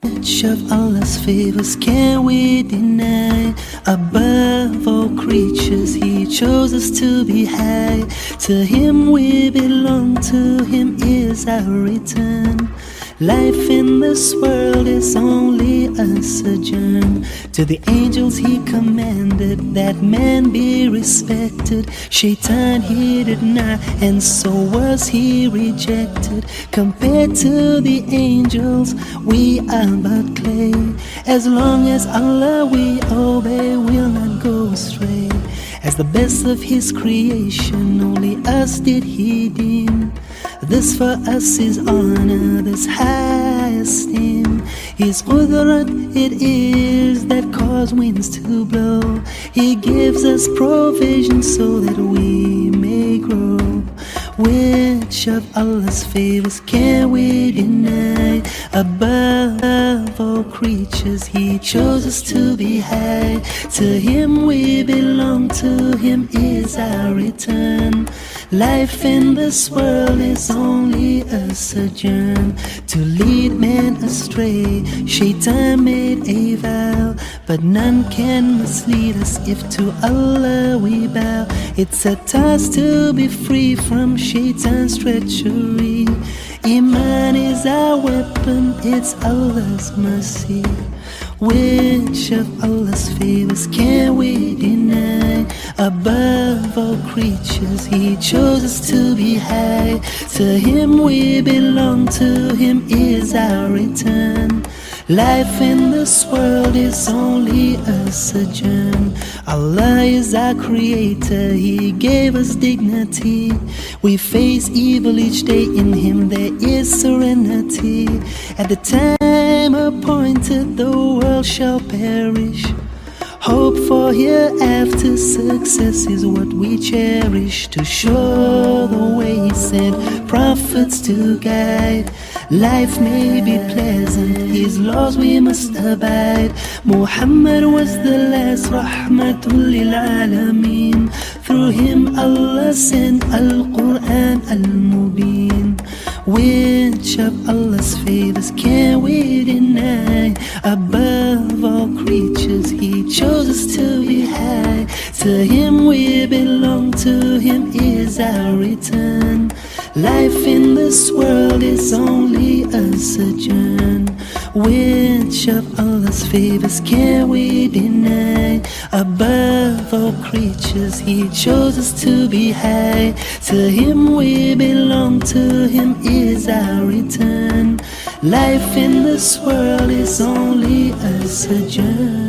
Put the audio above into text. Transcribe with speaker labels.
Speaker 1: Which of Allah's favors can we deny? Above all creatures, He chose us to be high. To Him we belong, to Him is our return. Life in this world is only a sojourn. To the angels He commanded that man be respected. Shaitan he did not, and so was he rejected. Compared to the angels, we are but clay. As long as Allah we obey, we'll not go astray. As the best of His creation, only us did He deem. This for us is honor, this high esteem. His qudrat it is that cause winds to blow. He gives us provision so that we may grow. Which of Allah's favors can we deny? Above all creatures He chose us to be high. To Him we belong, to Him is our return. Life in this world is only a sojourn. To lead man astray, Shaitan made a vow, but none can mislead us if to Allah we bow. It's a task to be free from Shaitan's treachery. Iman is our weapon, it's Allah's mercy. Which of Allah's favors can we deny? Above all creatures He chose us to be high. To Him we belong, to Him is our return. Life in this world is only a sojourn. Allah is our creator, He gave us dignity. We face evil each day, in Him there is serenity. At the time appointed the world shall perish. Hope for hereafter success is what we cherish. To show the way He sent prophets to guide. Life may be pleasant, His laws we must abide. Muhammad was the last rahmatul lil alameen. Through him Allah sent Al-Quran Al-Mubin. Which of Allah's favors can we deny? Above all creatures He chose us to be high. To Him we belong, to Him is our return. Life in this world is only a sojourn. Which of Allah's favors can we deny? Above all creatures He chose us to be high. To Him we belong, to Him is our return. Life in this world is only a sojourn.